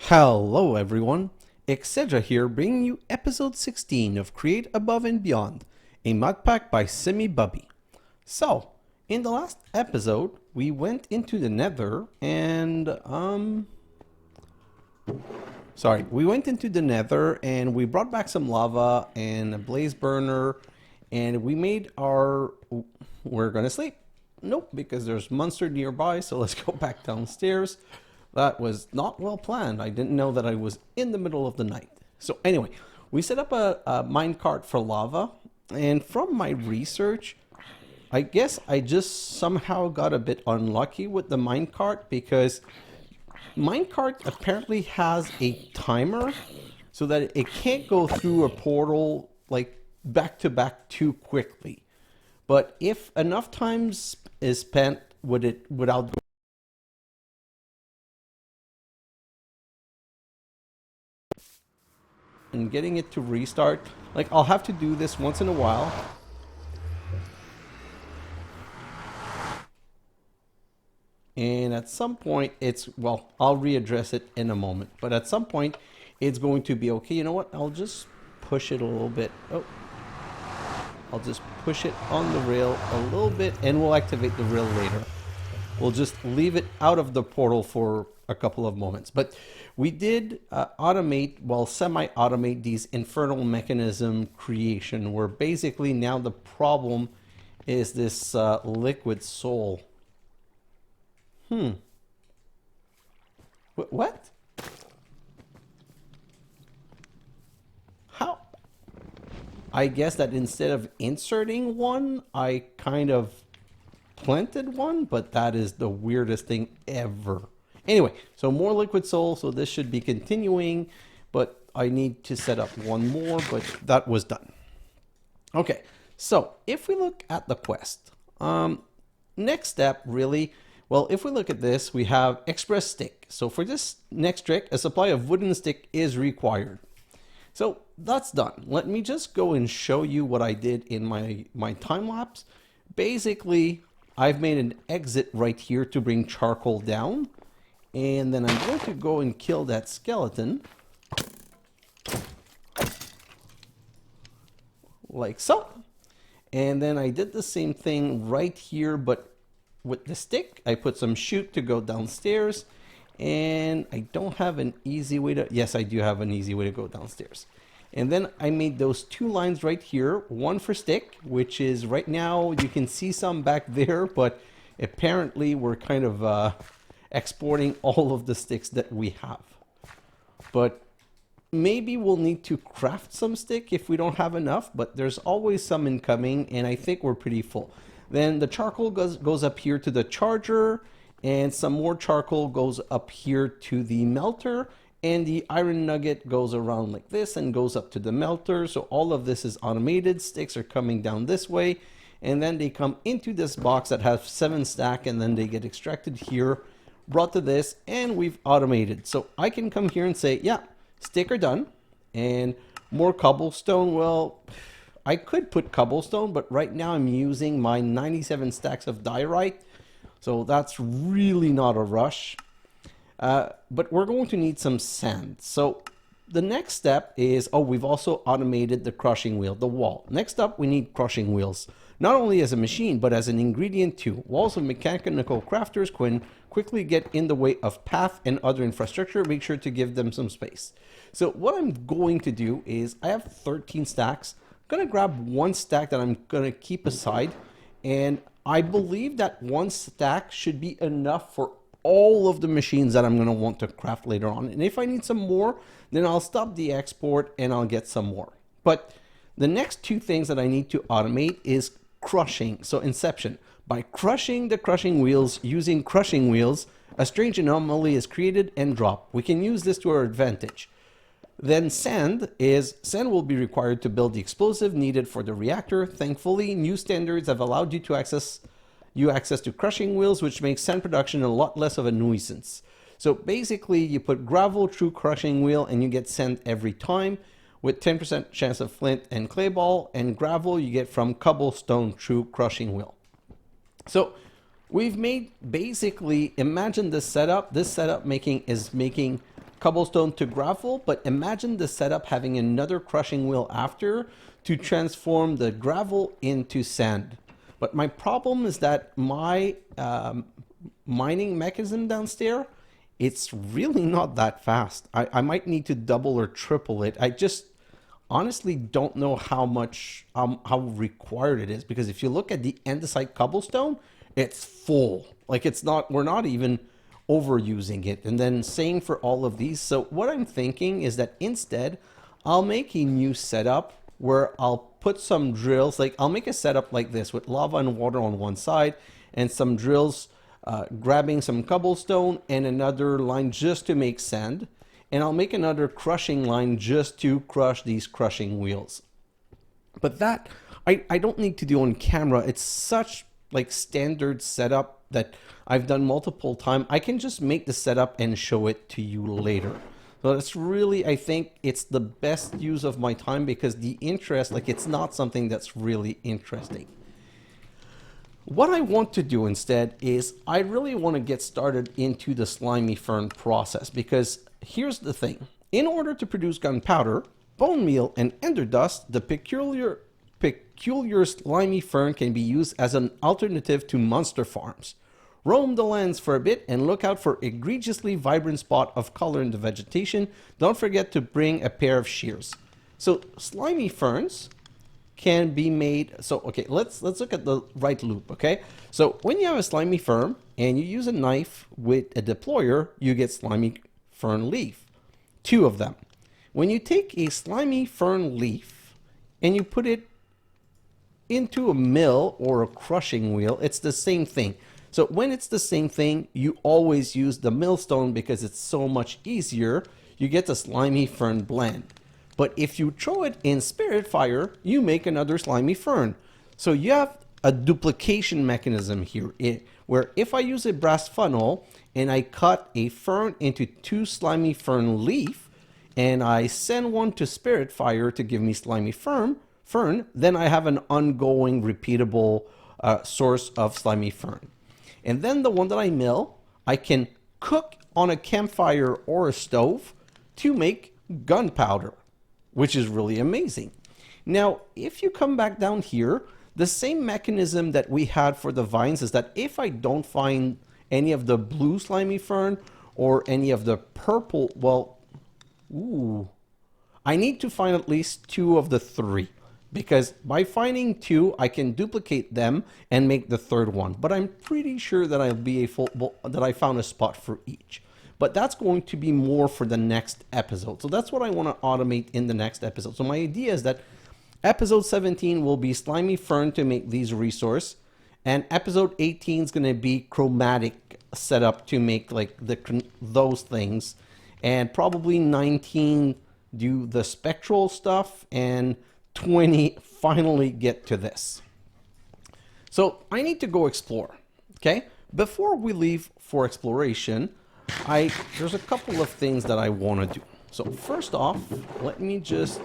Hello everyone, xHedra here bringing you episode 16 of Create Above and Beyond, a Modpack by simibubi. So, in the last episode, we went into the Nether and, we brought back some lava and a blaze burner and we made we're gonna sleep. Nope, because there's monster nearby, so let's go back downstairs. That was not well planned. I didn't know that I was in the middle of the night. So anyway, we set up a minecart for lava, and from my research, I guess I just somehow got a bit unlucky with the minecart because minecart apparently has a timer so that it can't go through a portal like back to back too quickly. But if enough time is spent without and getting it to restart, like I'll have to do this once in a while. And at some point I'll readdress it in a moment, but at some point it's going to be okay. You know what? I'll just push it a little bit. I'll just push it on the rail a little bit and we'll activate the rail later. We'll just leave it out of the portal for a couple of moments. But we did semi-automate these Infernal Mechanism creation, where basically now the problem is this liquid soul. What? How? I guess that instead of inserting one, I kind of planted one, but that is the weirdest thing ever. Anyway, so more liquid soul, so this should be continuing, but I need to set up one more, but that was done. Okay, so if we look at the quest, next step really, well, if we look at this, we have express stick. So for this next trick, a supply of wooden stick is required. So that's done. Let me just go and show you what I did in my time lapse. Basically, I've made an exit right here to bring charcoal down. And then I'm going to go and kill that skeleton. Like so. And then I did the same thing right here, but with the stick. I put some chute to go downstairs. And I don't have an easy way to... Yes, I do have an easy way to go downstairs. And then I made those two lines right here. One for stick, which is right now, you can see some back there, but apparently we're kind of exporting all of the sticks that we have. But maybe we'll need to craft some stick if we don't have enough, but there's always some incoming, and I think we're pretty full. Then the charcoal goes up here to the charger, and some more charcoal goes up here to the melter, and the iron nugget goes around like this and goes up to the melter. So all of this is automated. Sticks are coming down this way, and then they come into this box that has 7 stack, and then they get extracted here, brought to this, and we've automated. So I can come here and say, yeah, stick are done. And more cobblestone. Well, I could put cobblestone, but right now I'm using my 97 stacks of diorite. So that's really not a rush. But we're going to need some sand. So the next step is, we've also automated the crushing wheel, the wall. Next up, we need crushing wheels, not only as a machine, but as an ingredient too. Walls of mechanical crafters can quickly get in the way of path and other infrastructure. Make sure to give them some space. So what I'm going to do is, I have 13 stacks. I'm going to grab one stack that I'm going to keep aside. And I believe that one stack should be enough for all of the machines that I'm going to want to craft later on. And if I need some more, then I'll stop the export and I'll get some more. But the next two things that I need to automate is crushing. So Inception. By crushing the crushing wheels using crushing wheels, a strange anomaly is created and dropped. We can use this to our advantage. Then sand will be required to build the explosive needed for the reactor. Thankfully, new standards have allowed you to access to crushing wheels, which makes sand production a lot less of a nuisance. So basically, you put gravel through crushing wheel and you get sand every time, with 10% chance of flint and clay ball, and gravel you get from cobblestone through crushing wheel. So we've made basically, imagine this setup. This setup is making cobblestone to gravel, but imagine the setup having another crushing wheel after to transform the gravel into sand. But my problem is that my mining mechanism downstairs, it's really not that fast. I might need to double or triple it. I just honestly don't know how much, how required it is, because if you look at the andesite cobblestone, it's full. Like it's not, we're not even overusing it. And then same for all of these. So what I'm thinking is that instead I'll make a new setup where I'll put some drills, like I'll make a setup like this with lava and water on one side and some drills grabbing some cobblestone and another line just to make sand. And I'll make another crushing line just to crush these crushing wheels. But that I don't need to do on camera. It's such like standard setup that I've done multiple times. I can just make the setup and show it to you later. So it's really, I think it's the best use of my time, because the interest, like it's not something that's really interesting. What I want to do instead is I really want to get started into the slimy fern process, because here's the thing. In order to produce gunpowder, bone meal, and ender dust, the peculiar slimy fern can be used as an alternative to monster farms. Roam the lands for a bit and look out for egregiously vibrant spot of color in the vegetation. Don't forget to bring a pair of shears. So slimy ferns can be made. So okay, let's look at the right loop. Okay, so when you have a slimy fern and you use a knife with a deployer, you get slimy fern leaf, 2 of them. When you take a slimy fern leaf and you put it into a mill or a crushing wheel, it's the same thing. So when it's the same thing, you always use the millstone because it's so much easier. You get the slimy fern blend. But if you throw it in spirit fire, you make another slimy fern. So you have a duplication mechanism here, where if I use a brass funnel and I cut a fern into 2 slimy fern leaf and I send one to spirit fire to give me slimy fern, then I have an ongoing repeatable source of slimy fern. And then the one that I mill, I can cook on a campfire or a stove to make gunpowder, which is really amazing. Now, if you come back down here, the same mechanism that we had for the vines is that if I don't find any of the blue slimy fern or any of the purple, well, I need to find at least 2 of the 3. Because by finding 2, I can duplicate them and make the 3rd one. But I'm pretty sure that that I found a spot for each. But that's going to be more for the next episode. So that's what I want to automate in the next episode. So my idea is that episode 17 will be slimy fern to make these resources, and episode 18 is going to be chromatic setup to make like those things, and probably 19 do the spectral stuff, and 20 finally get to this. So I need to go explore. Okay, before we leave for exploration, there's a couple of things that I want to do. So first off, let me just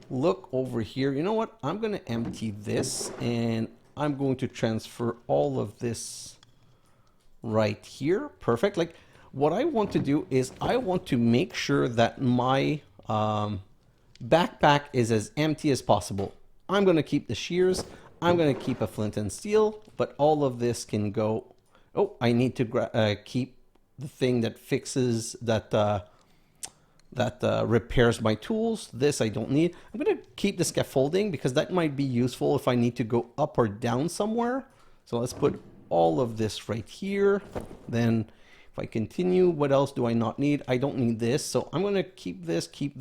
look over here. You know what? I'm going to empty this and I'm going to transfer all of this right here. Perfect. Like what I want to do is I want to make sure that my backpack is as empty as possible. I'm going to keep the shears. I'm going to keep a flint and steel, but all of this can go. Oh, I need to keep the thing that fixes that repairs my tools. This I don't need. I'm going to keep the scaffolding because that might be useful if I need to go up or down somewhere. So let's put all of this right here. Then if I continue, what else do I not need? I don't need this. So I'm going to keep this, keep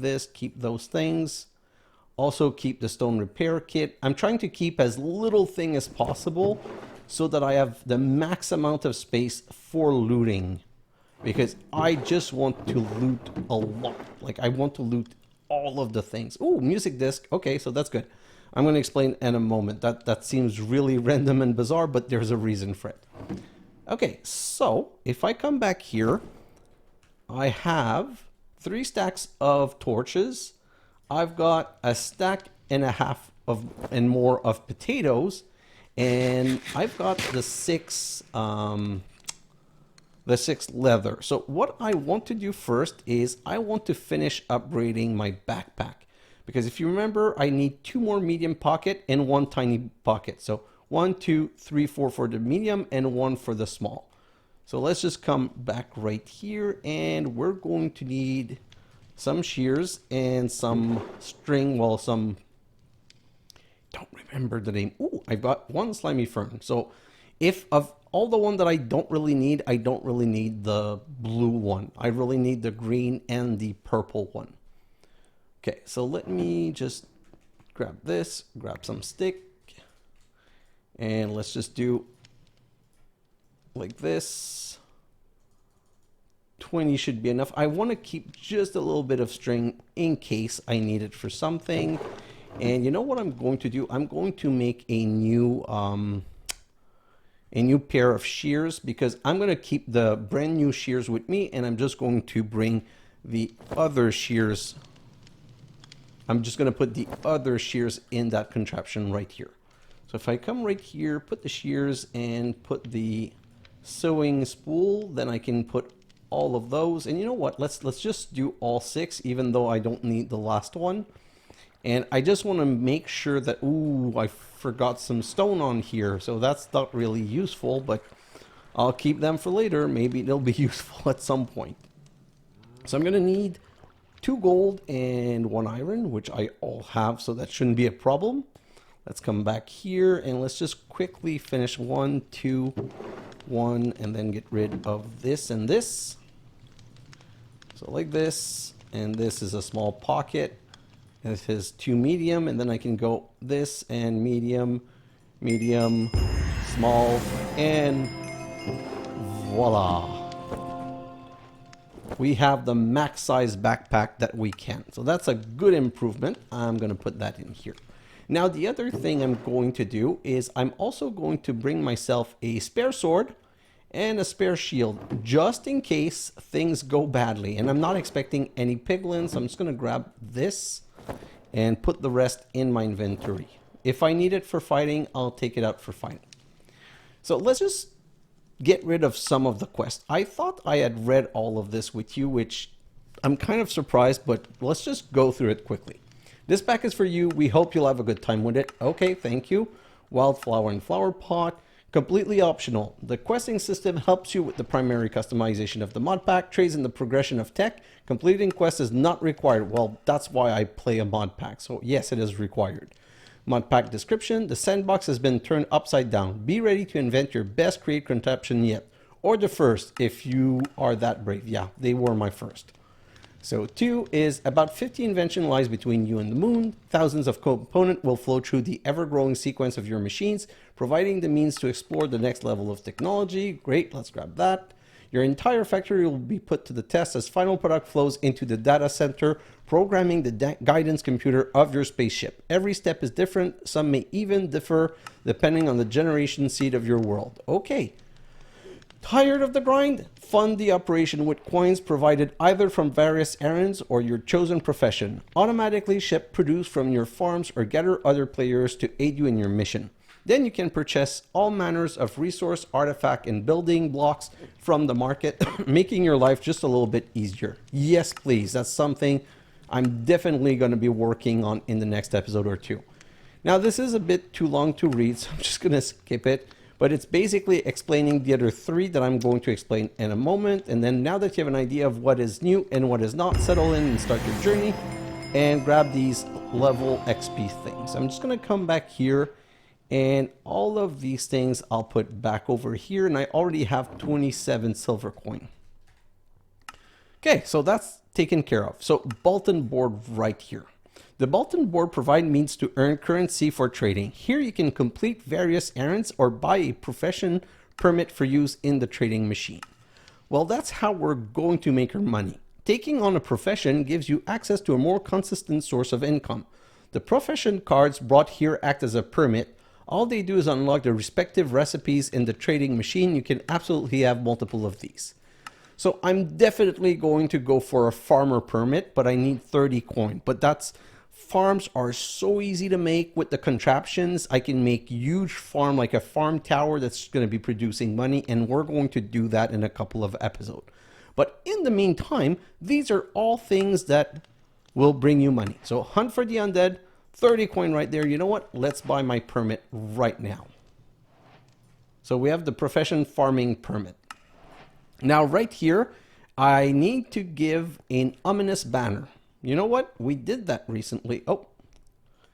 those things. Also keep the stone repair kit. I'm trying to keep as little thing as possible so that I have the max amount of space for looting. Because I just want to loot a lot. Like I want to loot all of the things. Oh, music disc. Okay, so that's good. I'm going to explain in a moment. That seems really random and bizarre, but there's a reason for it. Okay, so if I come back here, I have 3 stacks of torches. I've got a stack and a half and more of potatoes, and I've got the 6 the 6 leather. So what I want to do first is I want to finish upgrading my backpack. Because if you remember, I need 2 more medium pocket and 1 tiny pocket. So 1, 2, 3, 4 for the medium and 1 for the small. So let's just come back right here, and we're going to need some shears and some string, well, some, don't remember the name. Ooh, I've got 1 slimy fern. So if of all the one that I don't really need the blue one. I really need the green and the purple one. Okay, so let me just grab this, grab some stick, and let's just do like this. 20 should be enough. I want to keep just a little bit of string in case I need it for something. And you know what I'm going to do? I'm going to make a new pair of shears, because I'm going to keep the brand new shears with me, and I'm just going to bring the other shears. I'm just going to put the other shears in that contraption right here. So if I come right here, put the shears and put the sewing spool, then I can put all of those. And you know what? Let's just do all 6, even though I don't need the last one. And I just want to make sure that, ooh, I forgot some stone on here. So that's not really useful, but I'll keep them for later. Maybe they'll be useful at some point. So I'm going to need 2 gold and 1 iron, which I all have, so that shouldn't be a problem. Let's come back here and let's just quickly finish 1, 2, 1, and then get rid of this and this. So like this, and this is a small pocket. This is 2 medium, and then I can go this and medium, medium, small, and voila. We have the max size backpack that we can. So that's a good improvement. I'm going to put that in here. Now, the other thing I'm going to do is I'm also going to bring myself a spare sword and a spare shield, just in case things go badly. And I'm not expecting any piglins. I'm just going to grab this and put the rest in my inventory. If I need it for fighting, I'll take it out for fighting. So let's just get rid of some of the quests. I thought I had read all of this with you, which I'm kind of surprised, but let's just go through it quickly. This pack is for you. We hope you'll have a good time with it. Okay, thank you. Wildflower and flower pot. Completely optional. The questing system helps you with the primary customization of the mod pack, trades in the progression of tech. Completing quests is not required. Well, that's why I play a mod pack. So yes, it is required. Mod pack description. The sandbox has been turned upside down. Be ready to invent your best create contraption yet. Or the first, if you are that brave. Yeah, they were my first. So 2 is about 50 invention lies between you and the moon. Thousands of components will flow through the ever-growing sequence of your machines, providing the means to explore the next level of technology. Great, let's grab that. Your entire factory will be put to the test as final product flows into the data center, programming the guidance computer of your spaceship. Every step is different. Some may even differ depending on the generation seed of your world. Okay. Tired of the grind? Fund the operation with coins provided either from various errands or your chosen profession. Automatically ship produce from your farms or gather other players to aid you in your mission. Then you can purchase all manners of resource, artifact, and building blocks from the market, making your life just a little bit easier. Yes, please. That's something I'm definitely going to be working on in the next episode or 2. Now, this is a bit too long to read, so I'm just going to skip it. But it's basically explaining the other 3 that I'm going to explain in a moment. And then now that you have an idea of what is new and what is not, settle in and start your journey and grab these level XP things. I'm just going to come back here, and all of these things I'll put back over here. And I already have 27 silver coin. Okay, so that's taken care of. So bulletin board right here. The bulletin board provides means to earn currency for trading. Here you can complete various errands or buy a profession permit for use in the trading machine. Well, that's how we're going to make our money. Taking on a profession gives you access to a more consistent source of income. The profession cards brought here act as a permit. All they do is unlock the respective recipes in the trading machine. You can absolutely have multiple of these. So I'm definitely going to go for a farmer permit, but I need 30 coin. But that's farms are so easy to make with the contraptions. I can make huge farm, like a farm tower that's going to be producing money, and we're going to do that in a couple of episodes. But in the meantime, these are all things that will bring you money. So hunt for the undead, 30 coin right there. You know what? Let's buy my permit right now. So we have the profession farming permit. Now right here, I need to give an ominous banner. You know what? We did that recently. Oh,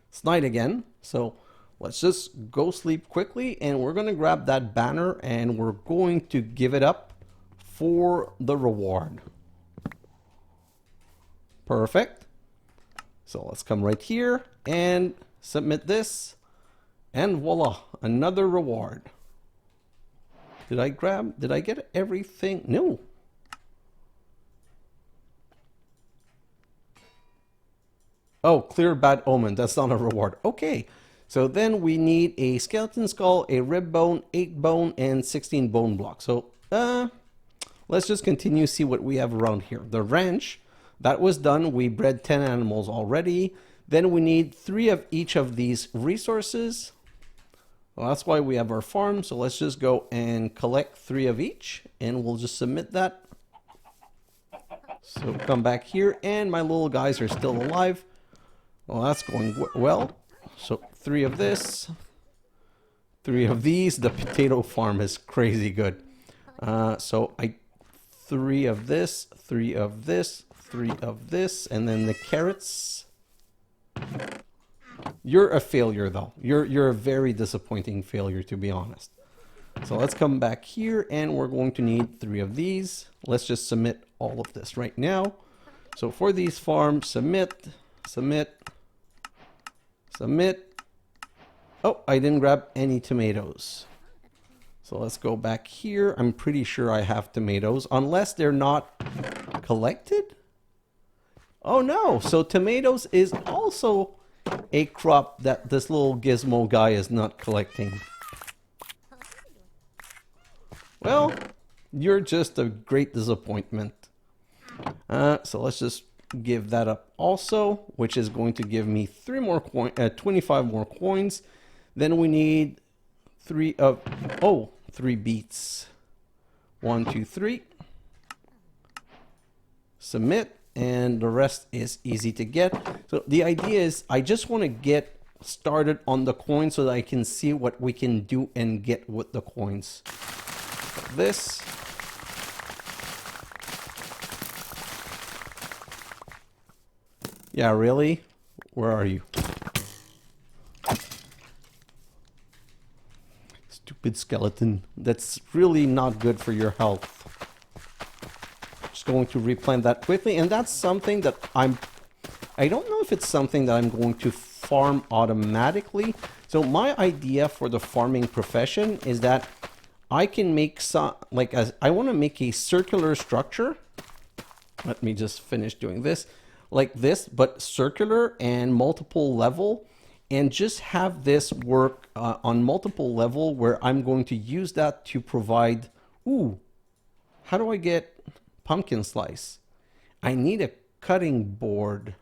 it's night again. So let's just go sleep quickly, and we're going to grab that banner and we're going to give it up for the reward. Perfect. So let's come right here and submit this, and voila, another reward. Did I get everything? No. Oh, clear bad omen. That's not a reward. Okay. So then we need a skeleton skull, a rib bone, 8 bone, and 16 bone blocks. So let's just continue, see what we have around here. The ranch, that was done. We bred 10 animals already. Then we need 3 of each of these resources. Well, that's why we have our farm. So let's just go and collect 3 of each, and we'll just submit that. So come back here, and my little guys are still alive. Well, that's going well. So 3 of this, 3 of these. The potato farm is crazy good. So 3 of this, 3 of this, 3 of this, and then the carrots. You're a failure though. You're a very disappointing failure, to be honest. So let's come back here, and we're going to need 3 of these. Let's just submit all of this right now. So for these farms, submit, submit, submit. Oh, I didn't grab any tomatoes. So let's go back here. I'm pretty sure I have tomatoes, unless they're not collected. Oh no, so tomatoes is also a crop that this little gizmo guy is not collecting. Well, you're just a great disappointment. So let's just give that up also, which is going to give me 25 more coins. Then we need 3 beets. 1, 2, 3. Submit, and the rest is easy to get. So the idea is I just want to get started on the coins so that I can see what we can do and get with the coins. This. Yeah, really? Where are you? Stupid skeleton. That's really not good for your health. Just going to replant that quickly, and that's something that I don't know if it's something that I'm going to farm automatically. So my idea for the farming profession is that I can make some, I want to make a circular structure. Let me just finish doing this. Like this, but circular and multiple level, and just have this work on multiple level where I'm going to use that to provide, how do I get pumpkin slice? I need a cutting board.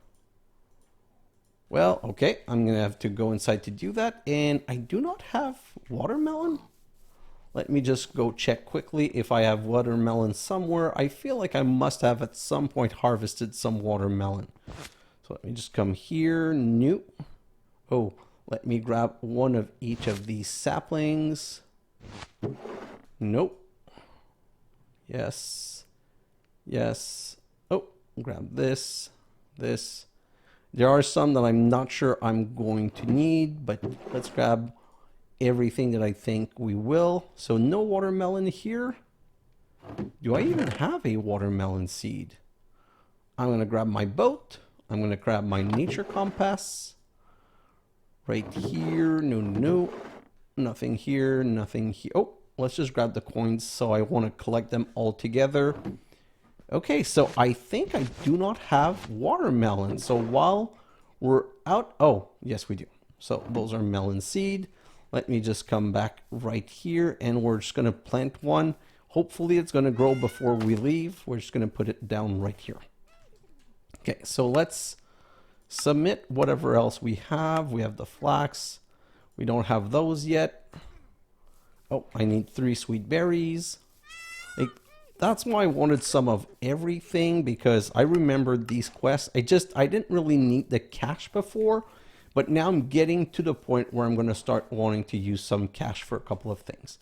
Well, okay, I'm gonna have to go inside to do that, and I do not have watermelon. Let me just go check quickly if I have watermelon somewhere. I feel like I must have at some point harvested some watermelon. So let me just come here. Nope. Oh, let me grab 1 of each of these saplings. Nope. Yes. Yes. Oh, grab this. This. There are some that I'm not sure I'm going to need, but let's grab everything that I think we will. So no watermelon here. Do I even have a watermelon seed? I'm going to grab my boat. I'm going to grab my nature compass. Right here. No. Nothing here. Nothing here. Oh, let's just grab the coins. So I want to collect them all together. Okay, so I think I do not have watermelon. So while we're out... Oh, yes, we do. So those are melon seed. Let me just come back right here, and we're just going to plant one. Hopefully it's going to grow before we leave. We're just going to put it down right here. Okay, so let's Submit whatever else we have. We have the flax. We don't have those yet. Oh, I need 3 sweet berries. Like, that's why I wanted some of everything, because I remembered these quests. I didn't really need the cash before, but now I'm getting to the point where I'm going to start wanting to use some cash for a couple of things.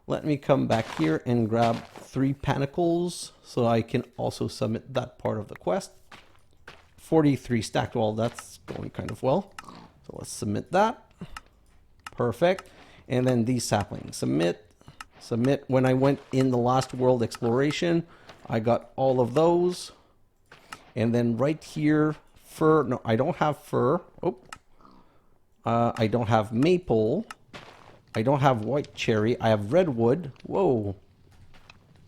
Let me come back here and grab 3 panicles so I can also submit that part of the quest. 43 stacked. Well, that's going kind of well. So let's submit that. Perfect. And then these saplings. Submit. Submit. When I went in the last world exploration, I got all of those. And then right here, fir. No, I don't have fir. Oh. I don't have maple. I don't have white cherry. I have redwood. Whoa.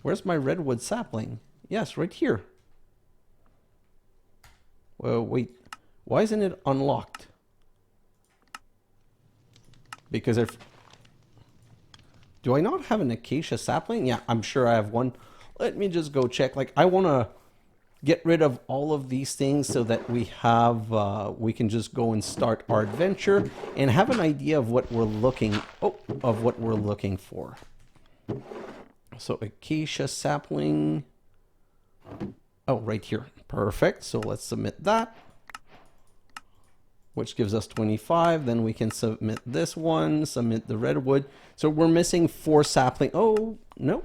Where's my redwood sapling? Yes, right here. Well, wait. Why isn't it unlocked? Because if... Do I not have an acacia sapling? Yeah, I'm sure I have one. Let me just go check. Like, I want to get rid of all of these things so that we have... we can just go and start our adventure and have an idea of what we're looking... Oh, of what we're looking for. So, acacia sapling... Oh, right here. Perfect. So let's submit that, which gives us 25. Then we can submit this one, submit the redwood. So we're missing 4 sapling. Oh, no.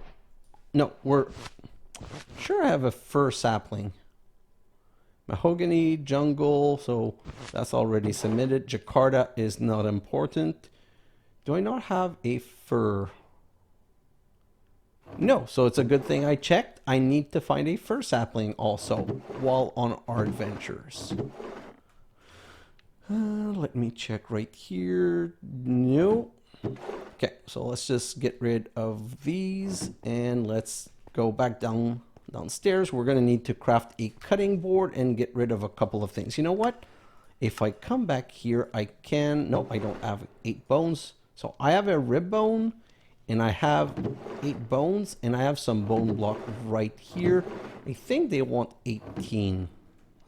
No, we're sure I have a fir sapling. Mahogany, jungle. So that's already submitted. Jakarta is not important. Do I not have a fir? No, so it's a good thing I checked. I need to find a fir sapling also while on our adventures. Let me check right here. No. Okay, so let's just get rid of these and let's go back downstairs. We're going to need to craft a cutting board and get rid of a couple of things. You know what? If I come back here, I can... No, I don't have 8 bones. So I have a rib bone. And I have 8 bones, and I have some bone block right here. I think they want 18.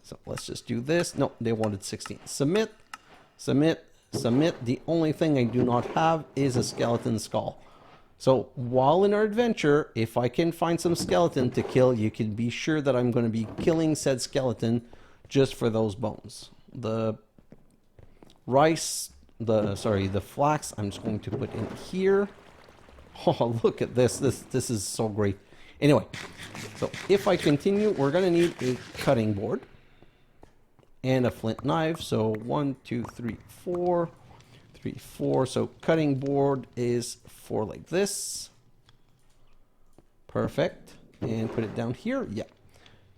So let's just do this. No, they wanted 16. Submit, submit, submit. The only thing I do not have is a skeleton skull. So while in our adventure, if I can find some skeleton to kill, you can be sure that I'm going to be killing said skeleton just for those bones. The rice, the flax, I'm just going to put in here. Oh, look at this. This is so great. Anyway, so if I continue, we're going to need a cutting board and a flint knife. So 1, 2, 3, 4. 3, 4. So cutting board is 4 like this. Perfect. And put it down here. Yeah.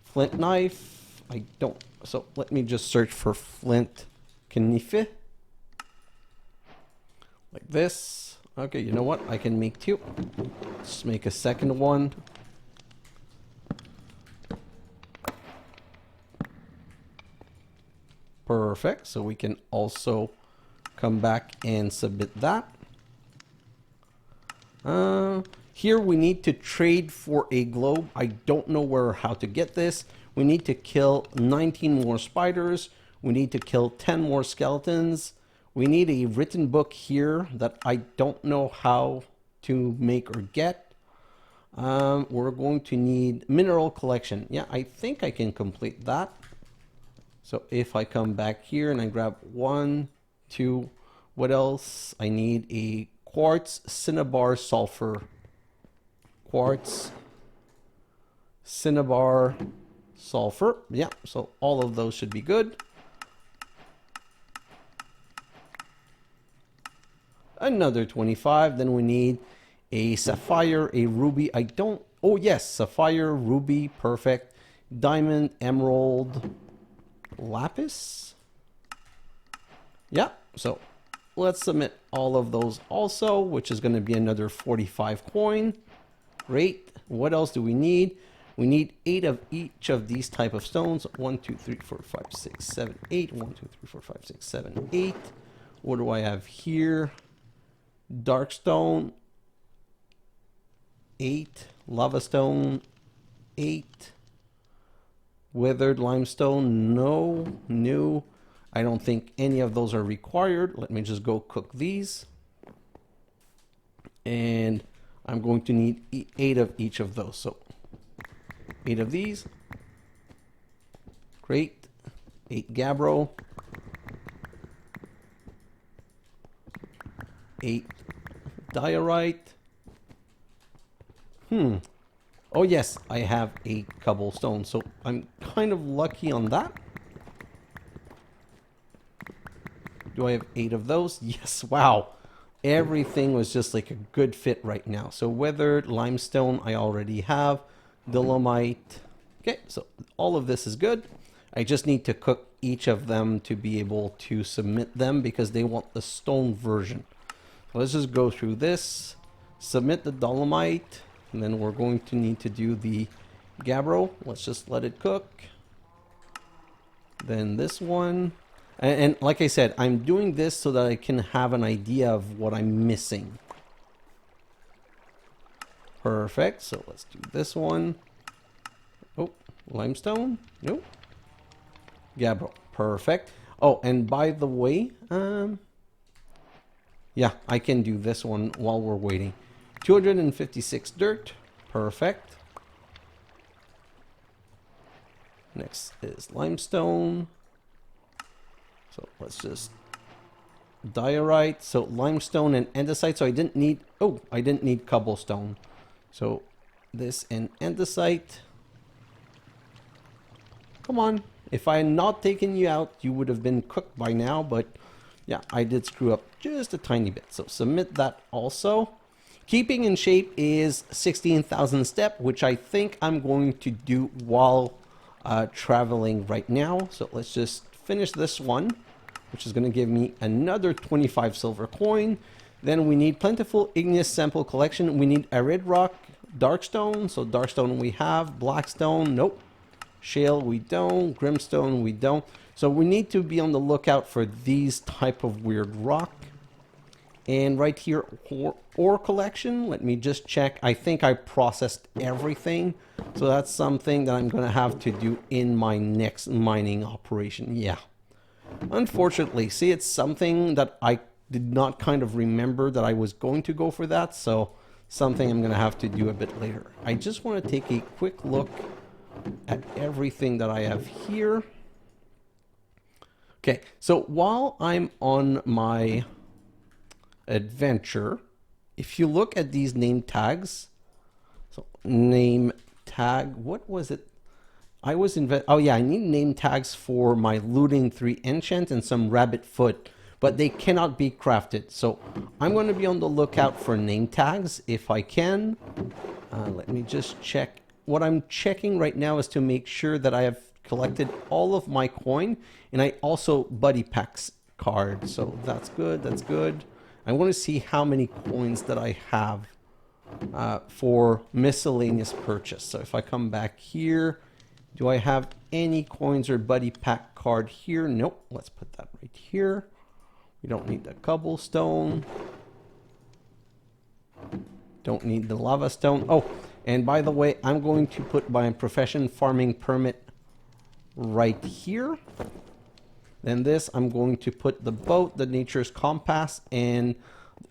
Flint knife. I don't. So let me just search for flint knife. Like this. Okay, you know what? I can make 2. Let's make a second one. Perfect. So we can also come back and submit that. Here we need to trade for a globe. I don't know how to get this. We need to kill 19 more spiders. We need to kill 10 more skeletons. We need a written book here that I don't know how to make or get. We're going to need mineral collection. Yeah, I think I can complete that. So if I come back here and I grab 1, 2, what else? I need a quartz cinnabar sulfur. Quartz cinnabar sulfur. Yeah, so all of those should be good. Another 25. Then we need a sapphire, a ruby. I don't... Oh, yes. Sapphire, ruby. Perfect. Diamond, emerald, lapis. Yeah. So let's submit all of those also, which is going to be another 45 coin. Great. What else do we need? We need 8 of each of these type of stones. 1, 2, 3, 4, 5, 6, 7, 8. 1, 2, 3, 4, 5, 6, 7, 8. What do I have here? Dark stone, 8. Lava stone, 8. Withered limestone, no. New. I don't think any of those are required. Let me just go cook these. And I'm going to need 8 of each of those. So 8 of these. Great. 8 gabbro. 8 diorite. Oh yes, I have 8 cobblestone, so I'm kind of lucky on that. Do I have 8 of those? Yes, wow. Everything was just like a good fit right now. So weathered, limestone, I already have. Dolomite. Okay, so all of this is good. I just need to cook each of them to be able to submit them because they want the stone version. So let's just go through this. Submit the dolomite. And then we're going to need to do the gabbro. Let's just let it cook. Then this one. And like I said, I'm doing this so that I can have an idea of what I'm missing. Perfect. So let's do this one. Oh, limestone. Nope. Gabbro. Perfect. Oh, and by the way, yeah, I can do this one while we're waiting. 256 dirt. Perfect. Next is limestone. So let's just diorite. So limestone and andesite. So I didn't need, oh, I didn't need cobblestone. So this and andesite. Come on. If I had not taken you out, you would have been cooked by now. But yeah, I did screw up just a tiny bit. So submit that also. Keeping in shape is 16,000 step, which I think I'm going to do while traveling right now. So let's just finish this one, which is going to give me another 25 silver coin. Then we need plentiful igneous sample collection. We need arid rock, darkstone. So darkstone we have, blackstone, nope. Shale we don't, grimstone we don't. So we need to be on the lookout for these type of weird rock. And right here, ore collection. Let me just check. I think I processed everything. So that's something that I'm going to have to do in my next mining operation. Yeah. Unfortunately, see, it's something that I did not kind of remember that I was going to go for that. So something I'm going to have to do a bit later. I just want to take a quick look at everything that I have here. Okay, so while I'm on my adventure, if you look at these name tags, so name tag, what was it? I was oh yeah, I need name tags for my looting 3 enchant and some rabbit foot, but they cannot be crafted. So I'm going to be on the lookout for name tags if I can. Let me just check. What I'm checking right now is to make sure that I have collected all of my coin, and I also buddy packs card. So that's good. That's good. I want to see how many coins that I have for miscellaneous purchase. So if I come back here, do I have any coins or buddy pack card here? Nope. Let's put that right here. We don't need the cobblestone. Don't need the lava stone. Oh, and by the way, I'm going to put my profession farming permit right here. Then this, I'm going to put the boat, the nature's compass, and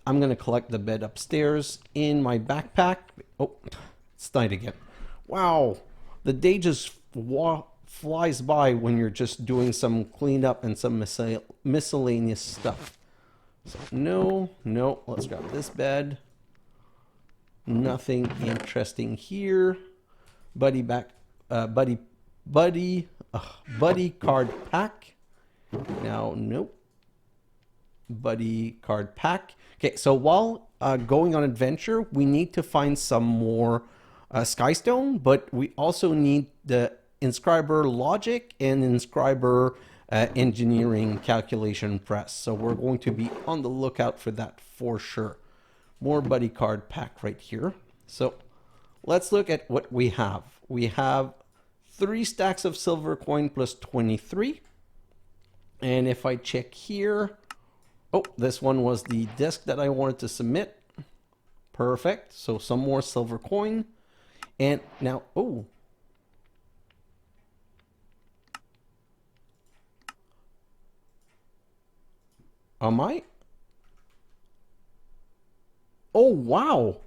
I'm going to collect the bed upstairs in my backpack. Oh, it's night again. Wow, the day just flies by when you're just doing some cleanup and some miscellaneous stuff. So no, let's grab this bed. Nothing interesting here. Buddy card pack. Now, nope. Buddy card pack. Okay, so while going on adventure, we need to find some more skystone, but we also need the Inscriber logic and Inscriber engineering calculation press. So we're going to be on the lookout for that for sure. More buddy card pack right here. So let's look at what we have. We have 3 stacks of silver coin plus 23. And if I check here, oh, this one was the disc that I wanted to submit. Perfect. So some more silver coin. And now, oh. Am I? Oh, wow.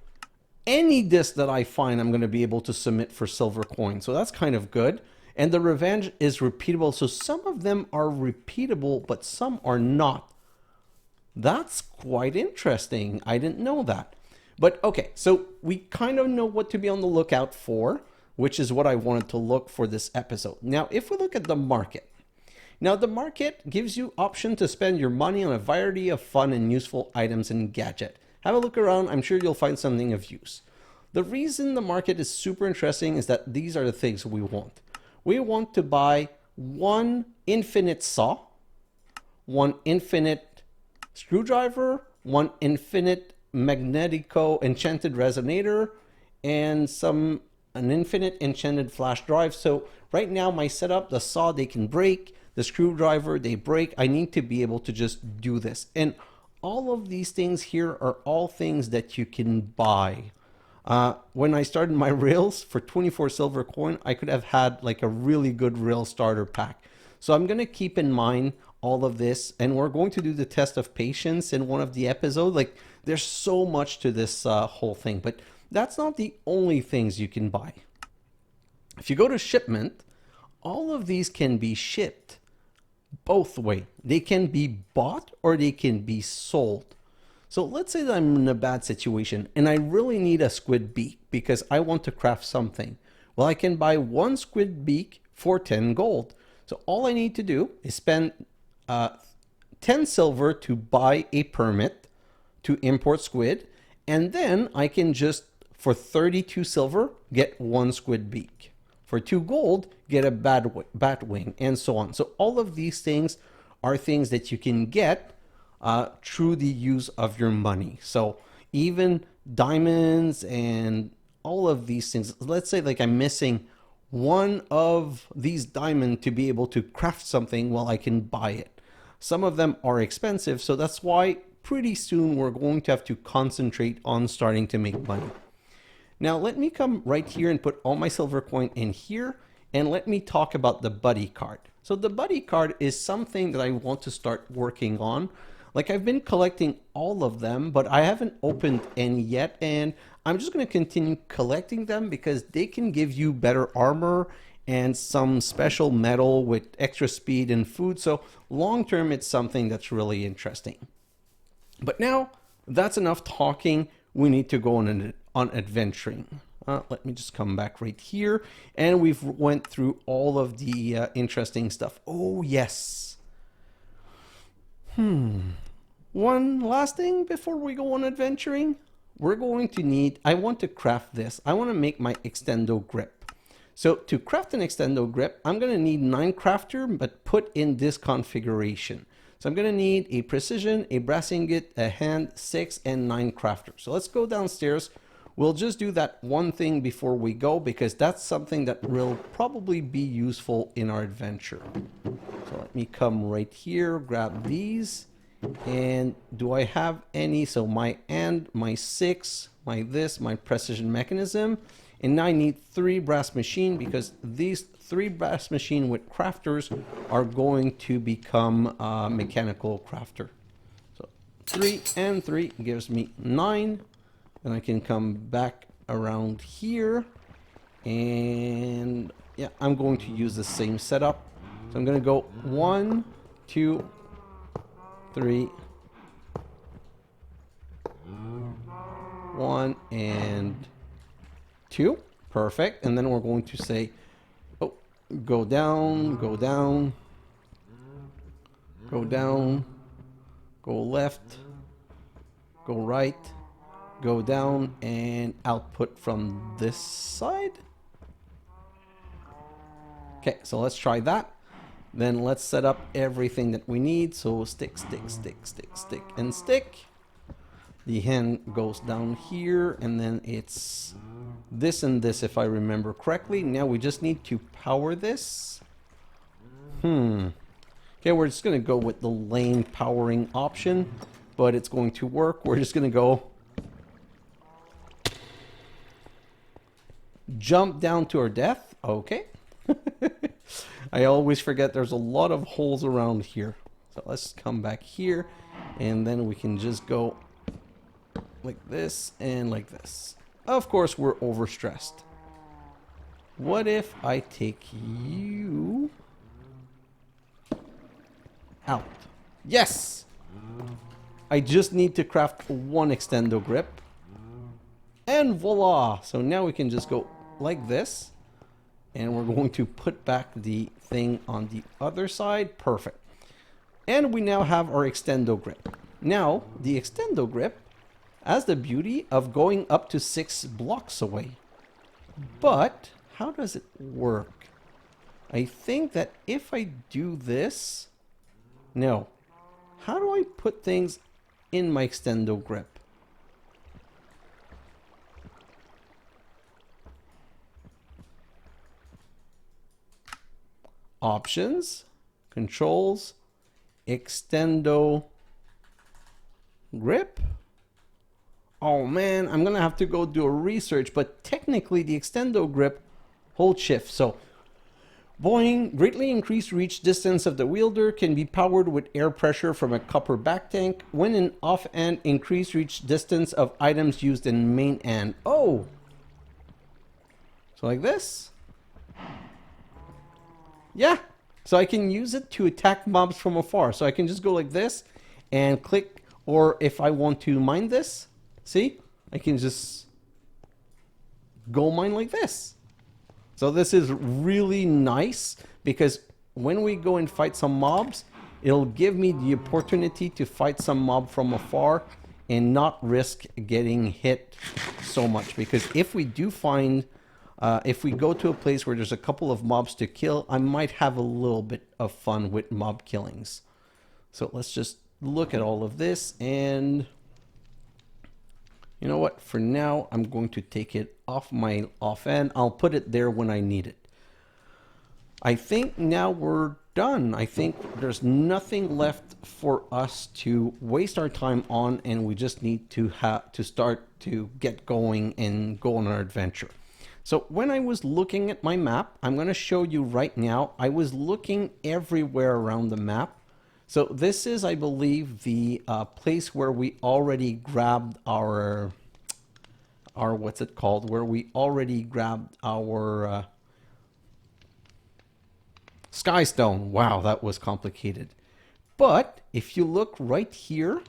Any disc that I find, I'm going to be able to submit for silver coin. So that's kind of good. And the revenge is repeatable. So some of them are repeatable, but some are not. That's quite interesting. I didn't know that. But okay, so we kind of know what to be on the lookout for, which is what I wanted to look for this episode. Now, if we look at the market. Now, the market gives you option to spend your money on a variety of fun and useful items and gadget. Have a look around. I'm sure you'll find something of use. The reason the market is super interesting is that these are the things we want. We want to buy one infinite saw, one infinite screwdriver, one infinite magnetico enchanted resonator, and an infinite enchanted flash drive. So right now my setup, the saw, they can break, the screwdriver, they break. I need to be able to just do this. And all of these things here are all things that you can buy. When I started my rails for 24 silver coin, I could have had like a really good rail starter pack. So I'm going to keep in mind all of this, and we're going to do the test of patience in one of the episodes. Like, there's so much to this whole thing, but that's not the only things you can buy. If you go to shipment, all of these can be shipped both way. They can be bought or they can be sold. So let's say that I'm in a bad situation and I really need a squid beak because I want to craft something. Well, I can buy one squid beak for 10 gold. So all I need to do is spend 10 silver to buy a permit to import squid. And then I can just, for 32 silver, get one squid beak. For 2 gold, get a bat wing, and so on. So all of these things are things that you can get through the use of your money. So even diamonds and all of these things, let's say like I'm missing one of these diamonds to be able to craft something, well, I can buy it. Some of them are expensive, so that's why pretty soon we're going to have to concentrate on starting to make money. Now let me come right here and put all my silver coin in here, and let me talk about the buddy card. So the buddy card is something that I want to start working on. Like, I've been collecting all of them, but I haven't opened any yet, and I'm just going to continue collecting them because they can give you better armor and some special metal with extra speed and food. So long term, it's something that's really interesting. But now that's enough talking. We need to go on adventuring. Let me just come back right here, and we've went through all of the interesting stuff. Oh yes. One last thing before we go on adventuring. We're going to need, I want to craft this. I want to make my extendo grip. So to craft an extendo grip, I'm going to need 9 crafter, but put in this configuration. So I'm going to need a precision, a brass ingot, a hand, 6, and 9 crafter. So let's go downstairs. We'll just do that one thing before we go because that's something that will probably be useful in our adventure. So let me come right here, grab these. And do I have any? So my and, my 6, my this, my precision mechanism. And now I need 3 brass machine because these 3 brass machine with crafters are going to become mechanical crafter. So 3 and 3 gives me 9. And I can come back around here. And yeah, I'm going to use the same setup. So I'm going to go 1, 2, 3, 1 and 2. Perfect. And then we're going to say, oh, go down, go down, go down, go left, go right, go down, and output from this side. Okay, so let's try that. Then let's set up everything that we need. So stick, stick, stick, stick, stick, and stick. The hand goes down here, and then it's this and this, if I remember correctly. Now we just need to power this. Okay, we're just going to go with the lane powering option, but it's going to work. We're just going to go jump down to our death. Okay. I always forget there's a lot of holes around here. So let's come back here. And then we can just go like this and like this. Of course, we're overstressed. What if I take you out? Yes! I just need to craft one extendo grip. And voila! So now we can just go like this. And we're going to put back the thing on the other side. Perfect. And we now have our extendo grip. Now, the extendo grip has the beauty of going up to 6 blocks away. But how does it work? I think that if I do this... No. How do I put things in my extendo grip? Options, controls, extendo grip. Oh man, I'm gonna have to go do a research, but technically the extendo grip hold shift. So boing, greatly increased reach distance of the wielder, can be powered with air pressure from a copper back tank. When in off-hand, increased reach distance of items used in main hand. Oh! So like this? Yeah, so I can use it to attack mobs from afar. So I can just go like this and click, or if I want to mine this, see? I can just go mine like this. So this is really nice because when we go and fight some mobs, it'll give me the opportunity to fight some mob from afar and not risk getting hit so much. Because if we do find... if we go to a place where there's a couple of mobs to kill, I might have a little bit of fun with mob killings. So let's just look at all of this, and you know what? For now, I'm going to take it off my offhand. I'll put it there when I need it. I think now we're done. I think there's nothing left for us to waste our time on, and we just need to start to get going and go on our adventure. So when I was looking at my map, I'm going to show you right now, I was looking everywhere around the map. So this is, I believe, the place where we already grabbed our what's it called? Where we already grabbed our sky stone. Wow, that was complicated. But if you look right here,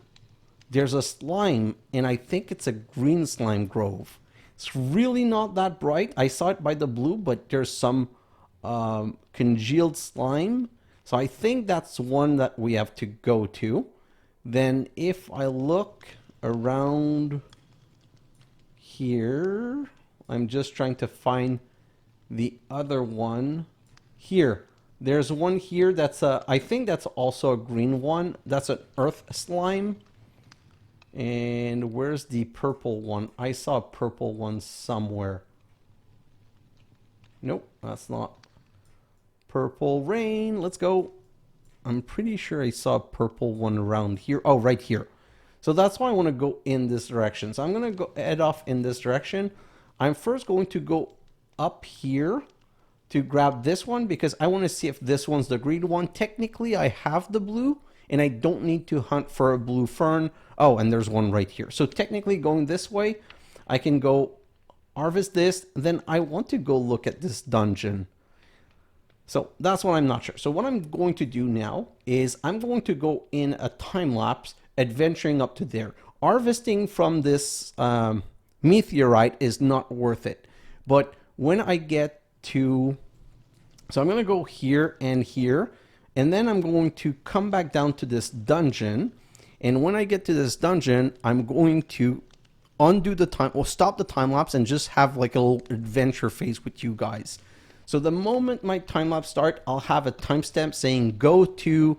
there's a slime, and I think it's a green slime grove. It's really not that bright. I saw it by the blue, but there's some congealed slime. So I think that's one that we have to go to. Then if I look around here, I'm just trying to find the other one. Here, there's one here that's I think that's also a green one. That's an earth slime. And where's the purple one? I saw a purple one somewhere. Nope, that's not. Purple rain, let's go. I'm pretty sure I saw a purple one around here. Oh, right here. So that's why I want to go in this direction. So I'm going to go head off in this direction. I'm first going to go up here to grab this one because I want to see if this one's the green one. Technically, I have the blue and I don't need to hunt for a blue fern. Oh, and there's one right here. So technically going this way, I can go harvest this. Then I want to go look at this dungeon. So that's what I'm not sure. So what I'm going to do now is I'm going to go in a time lapse adventuring up to there. Harvesting from this meteorite is not worth it. But when I get to... So I'm going to go here, and then I'm going to come back down to this dungeon. And when I get to this dungeon, I'm going to undo the time, or stop the time lapse and just have like a little adventure phase with you guys. So the moment my time lapse start, I'll have a timestamp saying go to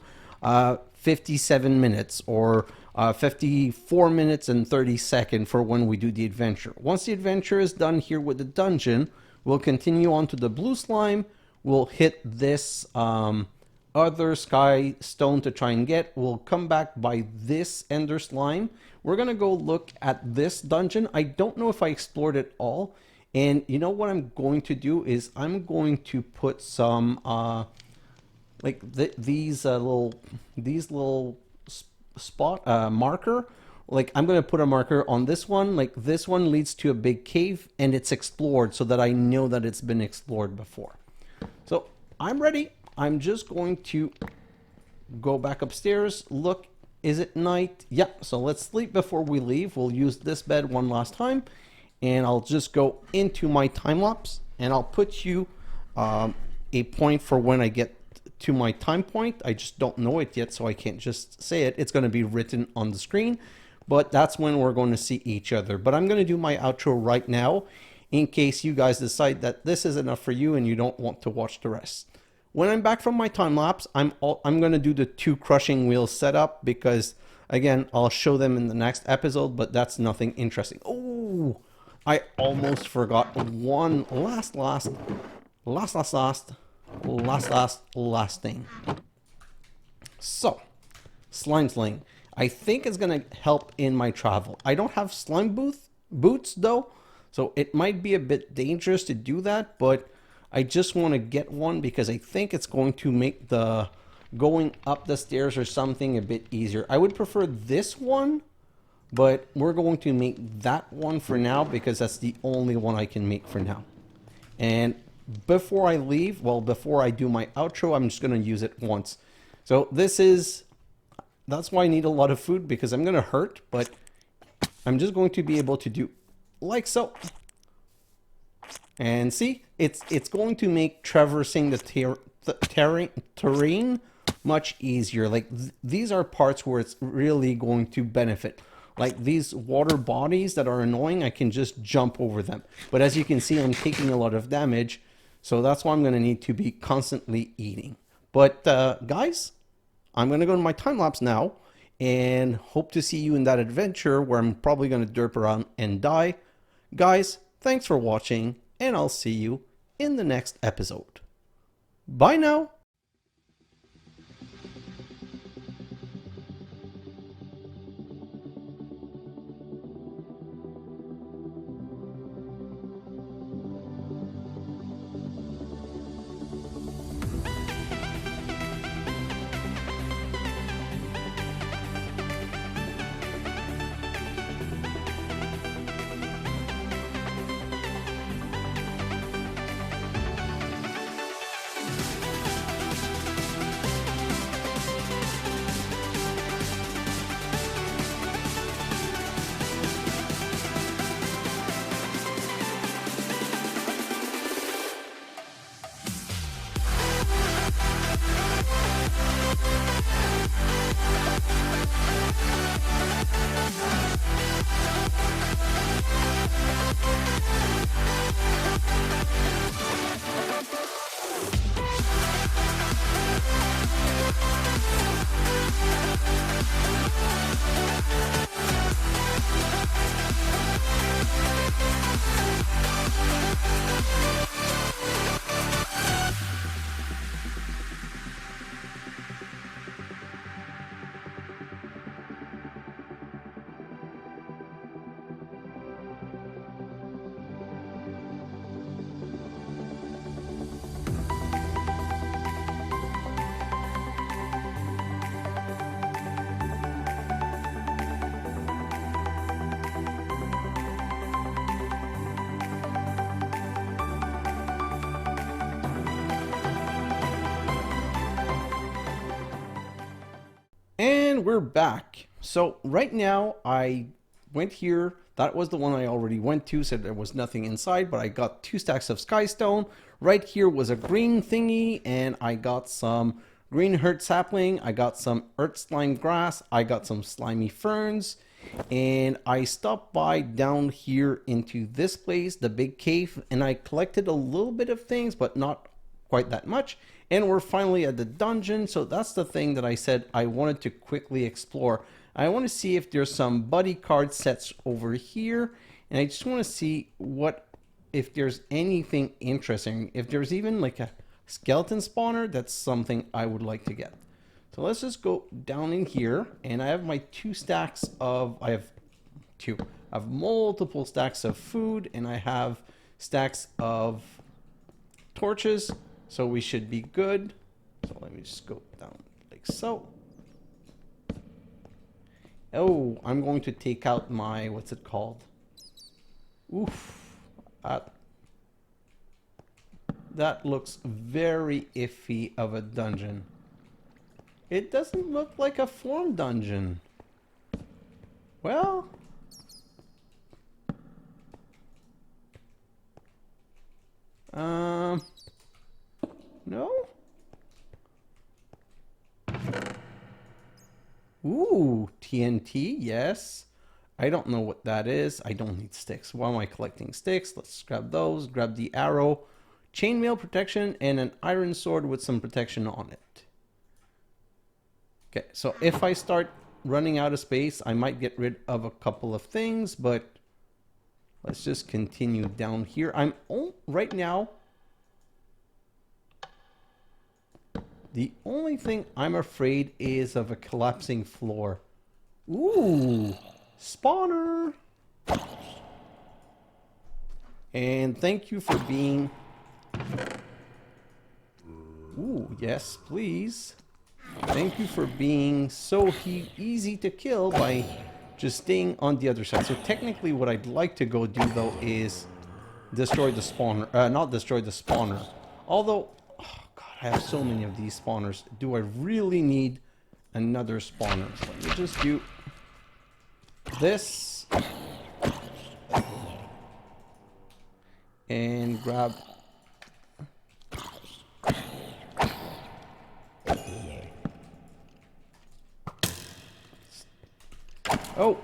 57 minutes or 54 minutes and 30 seconds for when we do the adventure. Once the adventure is done here with the dungeon, we'll continue on to the blue slime. We'll hit this other sky stone to try and get. We'll come back by this ender slime. We're going to go look at this dungeon. I don't know if I explored it all. And you know what I'm going to do is I'm going to put some like these little spot marker. Like I'm gonna put a marker on this one. Like this one leads to a big cave and it's explored, so that I know that it's been explored before. So I'm ready. I'm just going to go back upstairs. Look, is it night? Yeah, so let's sleep before we leave. We'll use this bed one last time, and I'll just go into my time lapse, and I'll put you a point for when I get to my time point. I just don't know it yet, so I can't just say it. It's going to be written on the screen, but that's when we're going to see each other. But I'm going to do my outro right now in case you guys decide that this is enough for you and you don't want to watch the rest. When I'm back from my time lapse, I'm going to do the 2 crushing wheels setup because, again, I'll show them in the next episode, but that's nothing interesting. Oh, I almost forgot one last thing. So, slime sling. I think it's going to help in my travel. I don't have slime boots though, so it might be a bit dangerous to do that, but I just want to get one because I think it's going to make the going up the stairs or something a bit easier. I would prefer this one, but we're going to make that one for now because that's the only one I can make for now. And before I leave, well, before I do my outro, I'm just going to use it once. So that's why I need a lot of food, because I'm going to hurt, but I'm just going to be able to do like so. And see, it's going to make traversing the terrain much easier. Like these are parts where it's really going to benefit. Like these water bodies that are annoying, I can just jump over them. But as you can see, I'm taking a lot of damage. So that's why I'm going to need to be constantly eating. But guys, I'm going to go to my time lapse now and hope to see you in that adventure where I'm probably going to derp around and die. Guys, thanks for watching, and I'll see you in the next episode. Bye now. And we're back. So right now I went here. That was the one I already went to, said there was nothing inside, but I got 2 stacks of skystone. Right here was a green thingy, and I got some green hurt sapling. I got some earth slime grass. I got some slimy ferns. And I stopped by down here into this place, the big cave, and I collected a little bit of things, but not quite that much. And we're finally at the dungeon. So that's the thing that I said I wanted to quickly explore. I want to see if there's some buddy card sets over here. And I just want to see if there's anything interesting. If there's even like a skeleton spawner, that's something I would like to get. So let's just go down in here. And I have my 2 stacks of, I have multiple stacks of food, and I have stacks of torches. So we should be good. So let me just go down like so. Oh, I'm going to take out my, what's it called? Oof. That looks very iffy of a dungeon. It doesn't look like a form dungeon. Well... No? Ooh, TNT, yes. I don't know what that is. I don't need sticks. Why am I collecting sticks? Let's grab those. Grab the arrow. Chainmail protection and an iron sword with some protection on it. Okay, so if I start running out of space, I might get rid of a couple of things, but let's just continue down here. Right now, the only thing I'm afraid is of a collapsing floor. Ooh, spawner. And thank you for being... Ooh, yes, please. Thank you for being so easy to kill by just staying on the other side. So technically what I'd like to go do though is destroy the spawner. Not destroy the spawner. Although, oh God, I have so many of these spawners. Do I really need another spawner? So let me just do this. And grab... Oh!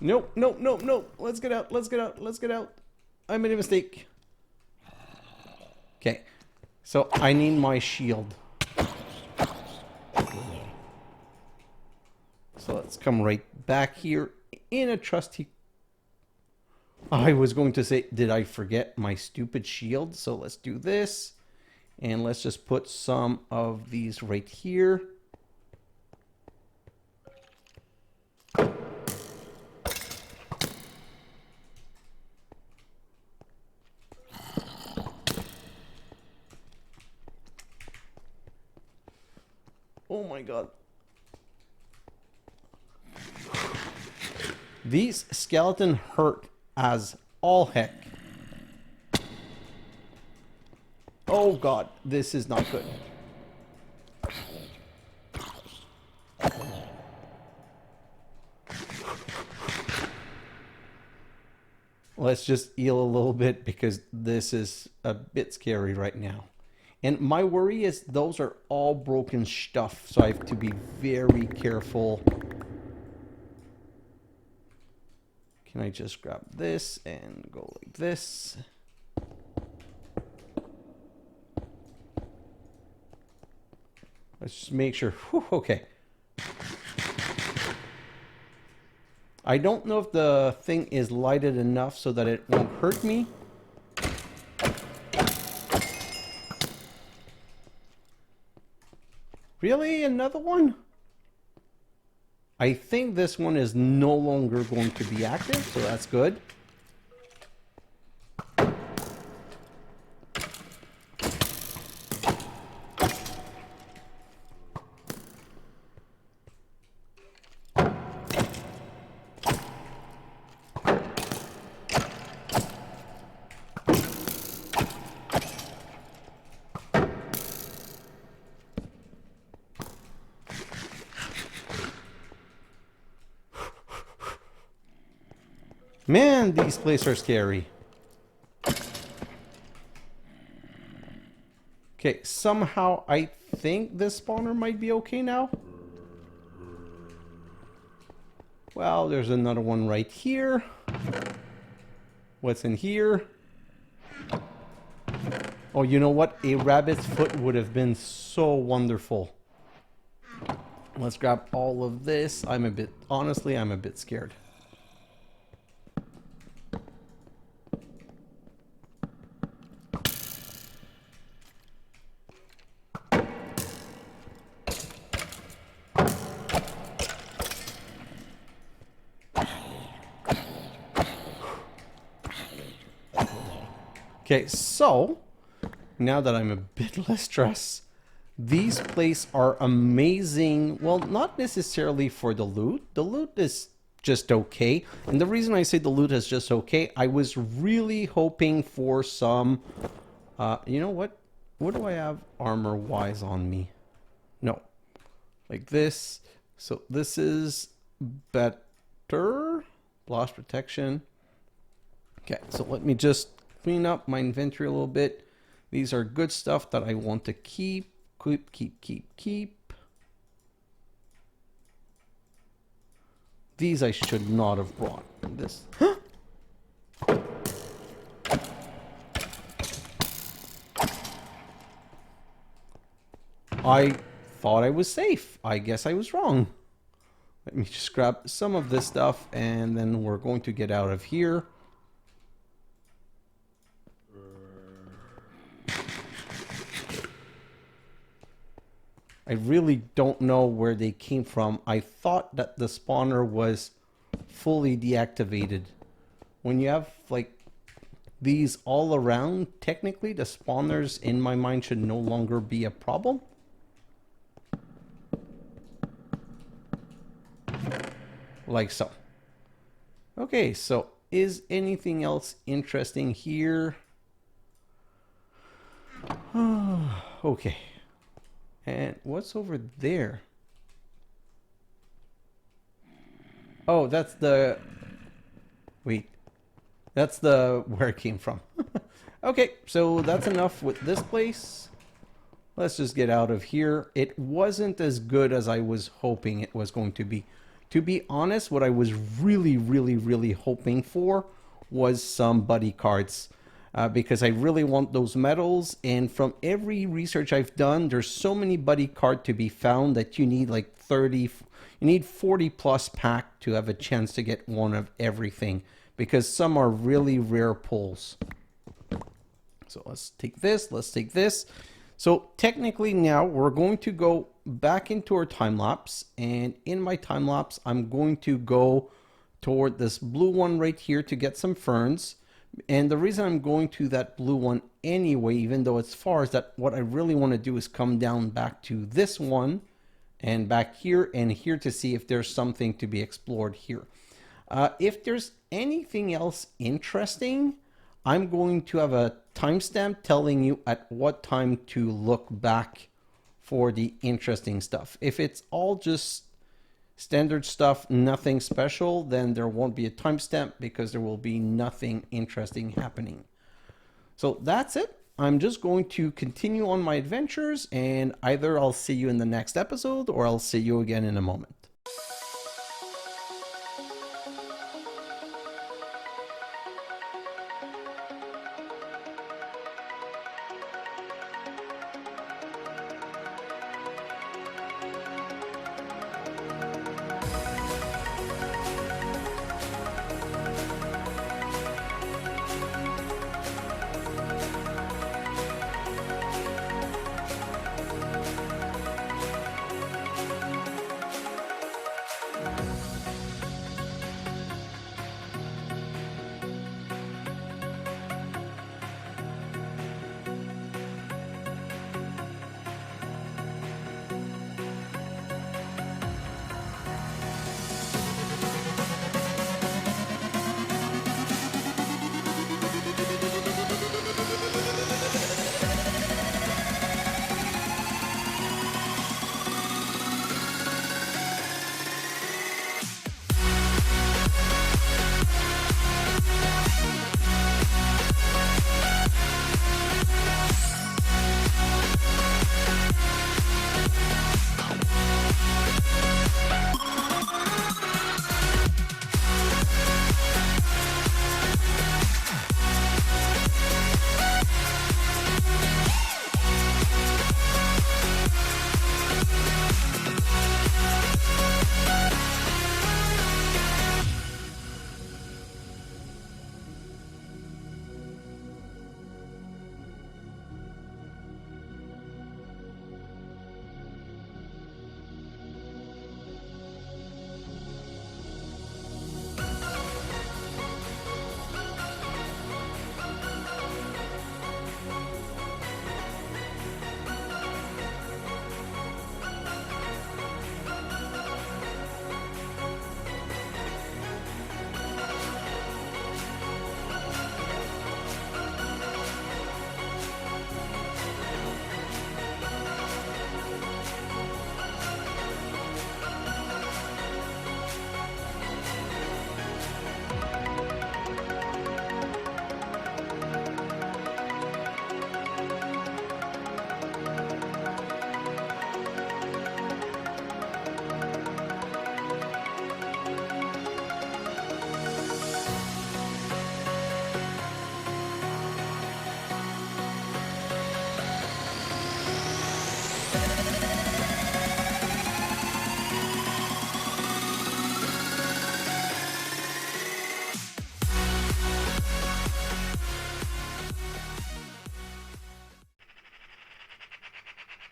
Nope, nope, nope, nope. Let's get out, let's get out, let's get out. I made a mistake. Okay, so I need my shield. So let's come right back here in a trusty... I was going to say, did I forget my stupid shield? So let's do this. And let's just put some of these right here. Oh my God. These skeletons hurt as all heck. Oh God, this is not good. Let's just heal a little bit because this is a bit scary right now. And my worry is those are all broken stuff, so I have to be very careful. Can I just grab this and go like this? Let's just make sure. Whew, okay. I don't know if the thing is lighted enough so that it won't hurt me. Really? Another one? I think this one is no longer going to be active, so that's good. Man, these places are scary. Okay, somehow I think this spawner might be okay now. Well, there's another one right here. What's in here? Oh, you know what? A rabbit's foot would have been so wonderful. Let's grab all of this. Honestly, I'm a bit scared. Okay, so now that I'm a bit less stressed, These places are amazing. Well, not necessarily for the loot. The loot is just okay. And the reason I say the loot is just okay, I was really hoping for some... you know what? What do I have armor-wise on me? No. Like this. So this is better. Blast protection. Okay, so let me just clean up my inventory a little bit. These are good stuff that I want to keep. Keep. These I should not have brought. This. I thought I was safe. I guess I was wrong. Let me just grab some of this stuff and then we're going to get out of here. I really don't know where they came from. I thought that the spawner was fully deactivated. When you have like these all around, technically the spawners in my mind should no longer be a problem. Like so. Okay, so is anything else interesting here? Okay. And what's over there? Oh, that's the... Wait. That's the... where it came from. Okay, so that's enough with this place. Let's just get out of here. It wasn't as good as I was hoping it was going to be. To be honest, what I was really hoping for was some buddy cards. Because I really want those medals, and from every research I've done, there's so many buddy card to be found that you need like 30, you need 40 plus pack to have a chance to get one of everything, because some are really rare pulls. So let's take this, let's take this. So technically now we're going to go back into our time lapse, and in my time lapse I'm going to go toward this blue one right here to get some ferns. And the reason I'm going to that blue one anyway, even though it's far, is that what I really want to do is come down back to this one and back here and here to see if there's something to be explored here. If there's anything else interesting, I'm going to have a timestamp telling you at what time to look back for the interesting stuff. If it's all just standard stuff, nothing special, then there won't be a timestamp because there will be nothing interesting happening. So that's it. I'm just going to continue on my adventures, and either I'll see you in the next episode or I'll see you again in a moment.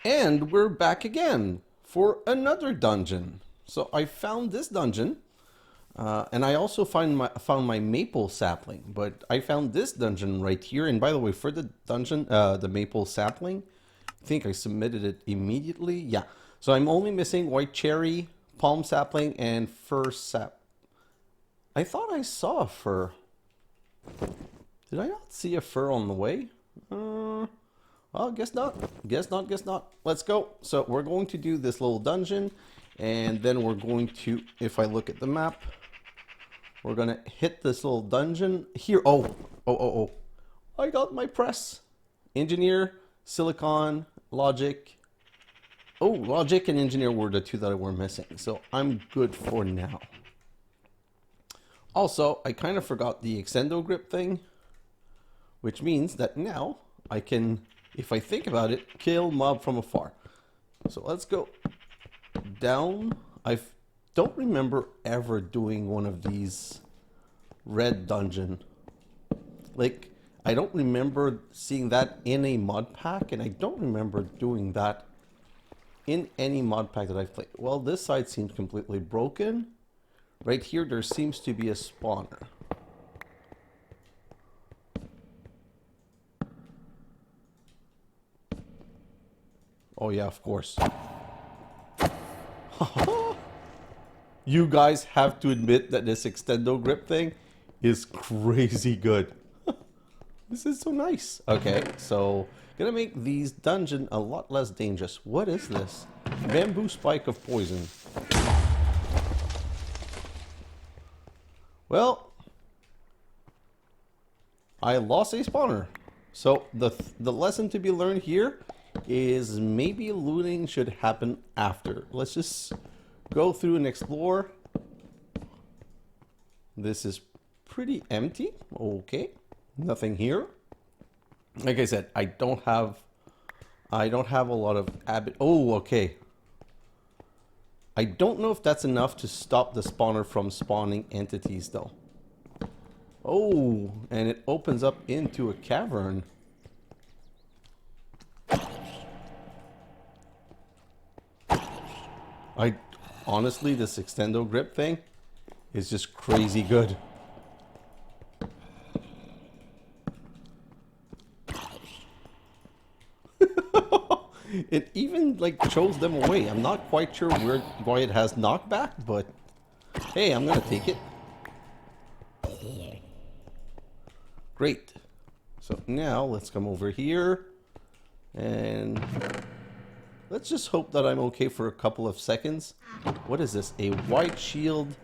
And we're back again for another dungeon. So I found this dungeon, and I also found my maple sapling. But I found this dungeon right here. And by the way, for the dungeon, the maple sapling, I think I submitted it immediately. Yeah. So I'm only missing white cherry, palm sapling, and fir sap. I thought I saw a fir. Did I not see a fir on the way? Well, guess not. Guess not, guess not. Let's go. So we're going to do this little dungeon, and then we're going to, if I look at the map, we're going to hit this little dungeon here. Oh. I got my press. Engineer, silicon, logic. Oh, logic and engineer were the two that I were missing. So I'm good for now. Also, I kind of forgot the extendo grip thing, which means that now I can, if I think about it, kill mob from afar. So let's go down. I don't remember ever doing one of these red dungeon. Like, I don't remember seeing that in a mod pack, and I don't remember doing that in any mod pack that I've played. Well, this side seems completely broken. Right here, there seems to be a spawner. Oh yeah, of course. You guys have to admit that this extendo grip thing is crazy good. This is so nice. Okay, so gonna make these dungeons a lot less dangerous. What is this? Bamboo spike of poison. Well, I lost a spawner. So the lesson to be learned here is maybe looting should happen after. Let's just go through and explore. This is pretty empty. Okay, nothing here. Like I said, I don't have a lot of oh, okay. I don't know if that's enough to stop the spawner from spawning entities though. Oh, and it opens up into a cavern. Honestly, this extendo grip thing is just crazy good. It even like throws them away. I'm not quite sure why it has knockback, but hey, I'm gonna take it. Great. So now let's come over here and let's just hope that I'm okay for a couple of seconds. What is this? A white shield.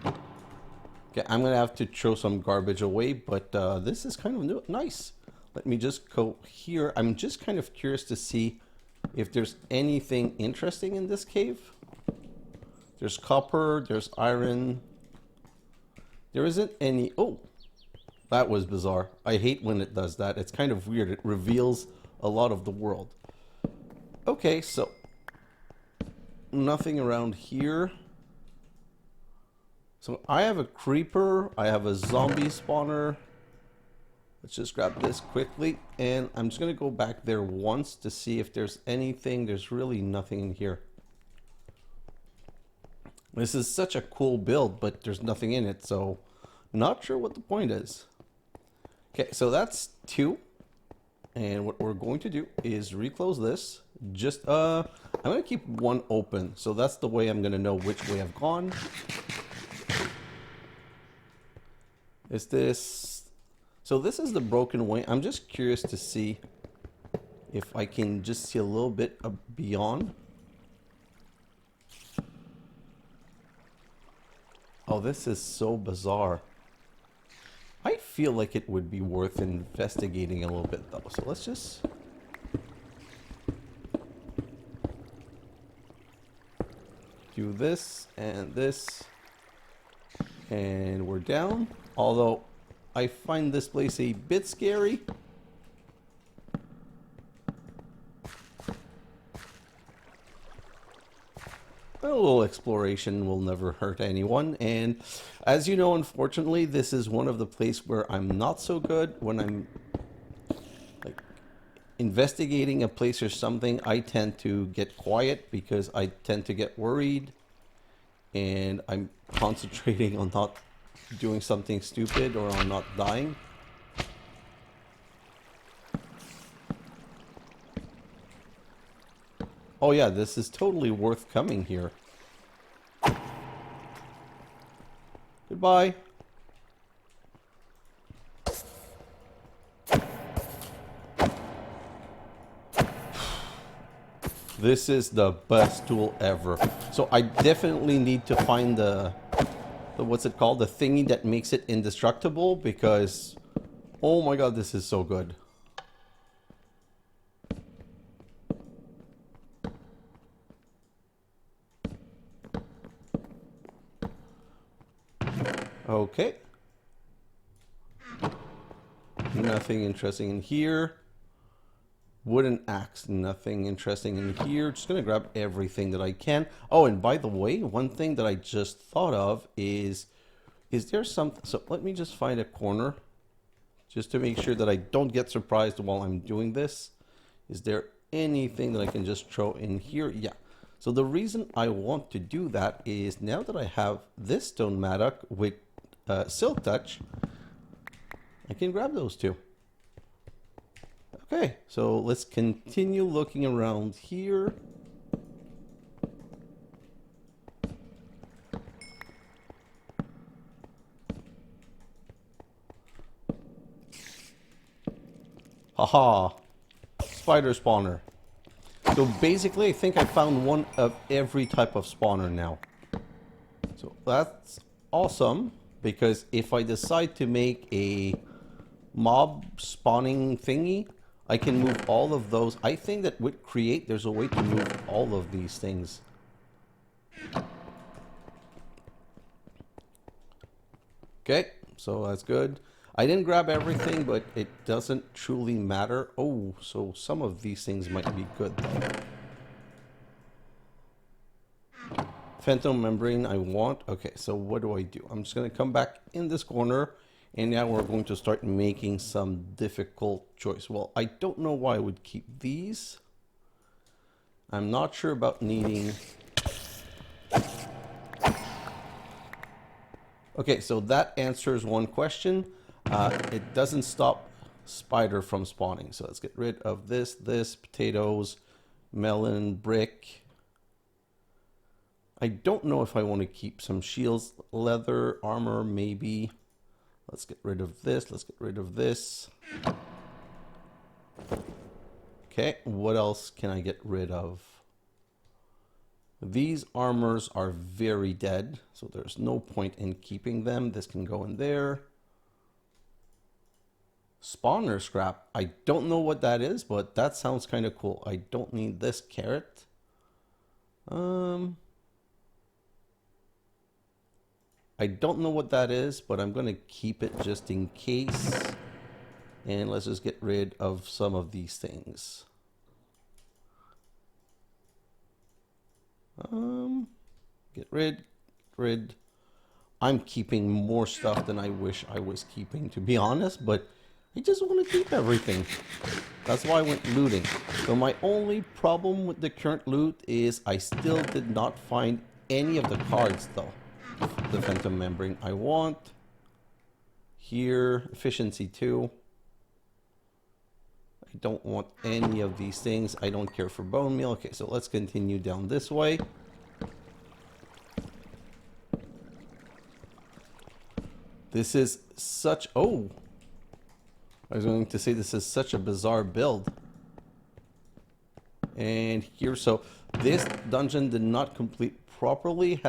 Okay, I'm gonna have to throw some garbage away, but this is kind of new, nice. Let me just go here. I'm just kind of curious to see if there's anything interesting in this cave. There's copper, there's iron. There isn't any. Oh, that was bizarre. I hate when it does that. It's kind of weird. It reveals a lot of the world. Okay, so nothing around here. So I have a creeper. I have a zombie spawner. Let's just grab this quickly, and I'm just gonna go back there once to see if there's anything. There's really nothing in here. This is such a cool build, but there's nothing in it, so not sure what the point is. Okay, so that's 2, and what we're going to do is reclose this. Just I'm gonna keep 1 open, so that's the way I'm gonna know which way I've gone. Is this? So this is the broken way. I'm just curious to see if I can just see a little bit beyond. Oh, this is so bizarre. I feel like it would be worth investigating a little bit though. So let's just... do this and this. And we're down. Although I find this place a bit scary. A little exploration will never hurt anyone. And as you know, unfortunately, this is one of the places where I'm not so good when I'm like investigating a place or something, I tend to get quiet because I tend to get worried. And I'm concentrating on not doing something stupid or on not dying. Oh yeah, this is totally worth coming here. Goodbye. This is the best tool ever. So I definitely need to find the what's it called? The thingy that makes it indestructible, because oh my god, this is so good. Okay. Nothing interesting in here. Wooden axe, nothing interesting in here. Just gonna grab everything that I can. Oh, and by the way, one thing that I just thought of is there something? So let me just find a corner, just to make sure that I don't get surprised while I'm doing this. Is there anything that I can just throw in here? Yeah. So the reason I want to do that is now that I have this stone mattock with silk touch, I can grab those two. Okay, so let's continue looking around here. Haha, spider spawner. So basically I think I found one of every type of spawner now. So that's awesome, because if I decide to make a mob spawning thingy, I can move all of those. I think that with create, there's a way to move all of these things. Okay, so that's good. I didn't grab everything, but it doesn't truly matter. Oh, so some of these things might be good though. Phantom membrane I want. Okay, so what do? I'm just going to come back in this corner. And now we're going to start making some difficult choice. Well, I don't know why I would keep these. I'm not sure about needing... Okay, so that answers one question. It doesn't stop spider from spawning. So let's get rid of this, potatoes, melon, brick. I don't know if I want to keep some shields, leather, armor, maybe. Let's get rid of this. Let's get rid of this. Okay, what else can I get rid of? These armors are very dead, so there's no point in keeping them. This can go in there. Spawner scrap. I don't know what that is, but that sounds kind of cool. I don't need this carrot. I don't know what that is, but I'm going to keep it just in case. And let's just get rid of some of these things. Get rid. I'm keeping more stuff than I wish I was keeping, to be honest, but I just want to keep everything. That's why I went looting. So my only problem with the current loot is I still did not find any of the cards though. The phantom membrane I want. Here, efficiency 2. I don't want any of these things. I don't care for bone meal. Okay, so let's continue down this way. This is such... Oh! I was going to say this is such a bizarre build. And here, so this dungeon did not complete properly.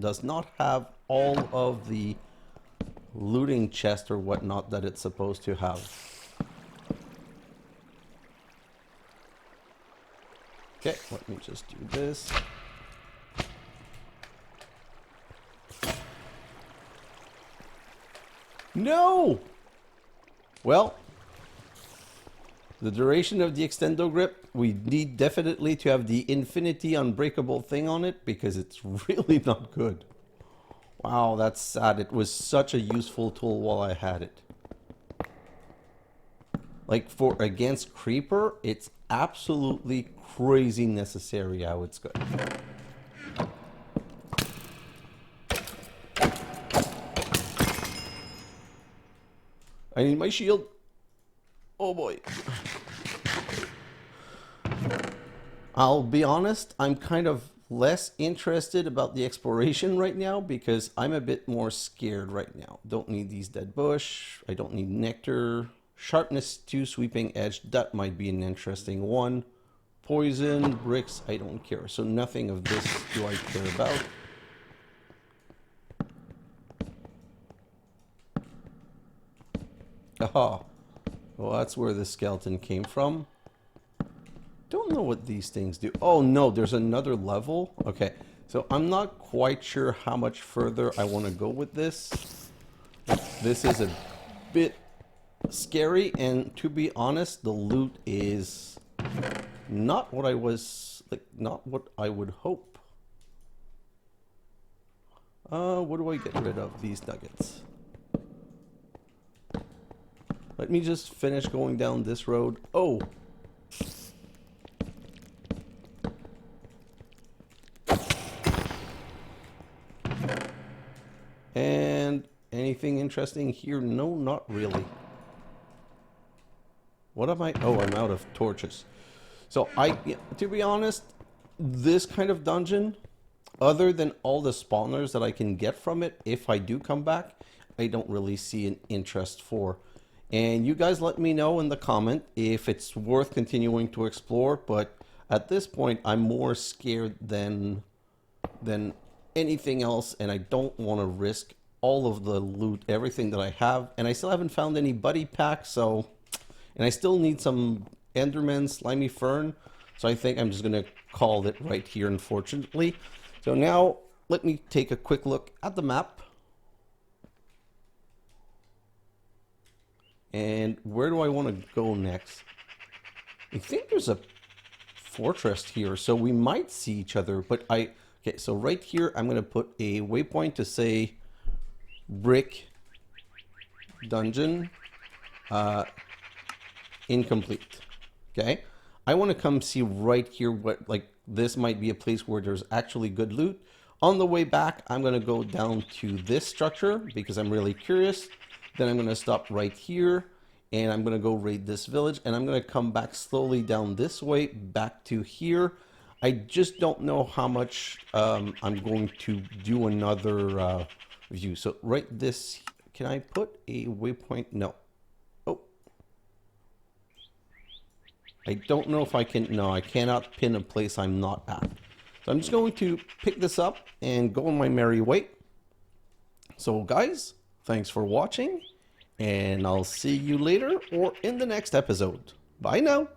Does not have all of the looting chest or whatnot that it's supposed to have. Okay, let me just do this. No! Well, the duration of the extendo grip, we need definitely to have the infinity unbreakable thing on it because it's really not good. Wow, that's sad. It was such a useful tool while I had it. Like for against creeper, it's absolutely crazy necessary how it's good. I need my shield. Oh boy. I'll be honest, I'm kind of less interested about the exploration right now because I'm a bit more scared right now. Don't need these dead bush. I don't need nectar. Sharpness 2, sweeping edge. That might be an interesting one. Poison, bricks, I don't care. So nothing of this do I care about. Aha. Well, that's where the skeleton came from. Don't know what these things do. Oh no, there's another level. Okay, so I'm not quite sure how much further I want to go with this. This is a bit scary, and to be honest, the loot is not what I was like, not what I would hope. What do I get rid of? These nuggets. Let me just finish going down this road. Oh. And anything interesting here? No, not really. What am I? Oh, I'm out of torches. So to be honest, this kind of dungeon, other than all the spawners that I can get from it, if I do come back, I don't really see an interest for. And you guys let me know in the comment if it's worth continuing to explore. But at this point, I'm more scared than anything else, and I don't want to risk all of the loot, everything that I have. And I still haven't found any buddy packs, so, and I still need some Enderman, Slimy Fern, so I think I'm just gonna call it right here, unfortunately. So now let me take a quick look at the map. And where do I want to go next? I think there's a fortress here, so we might see each other, but okay, so right here, I'm going to put a waypoint to say brick dungeon incomplete. Okay, I want to come see right here what, like, this might be a place where there's actually good loot. On the way back, I'm going to go down to this structure because I'm really curious. Then I'm going to stop right here and I'm going to go raid this village, and I'm going to come back slowly down this way back to here. I just don't know how much I'm going to do another view. So right this, can I put a waypoint? No. Oh. I don't know if I can, no, I cannot pin a place I'm not at. So I'm just going to pick this up and go on my merry way. So guys, thanks for watching, and I'll see you later or in the next episode. Bye now.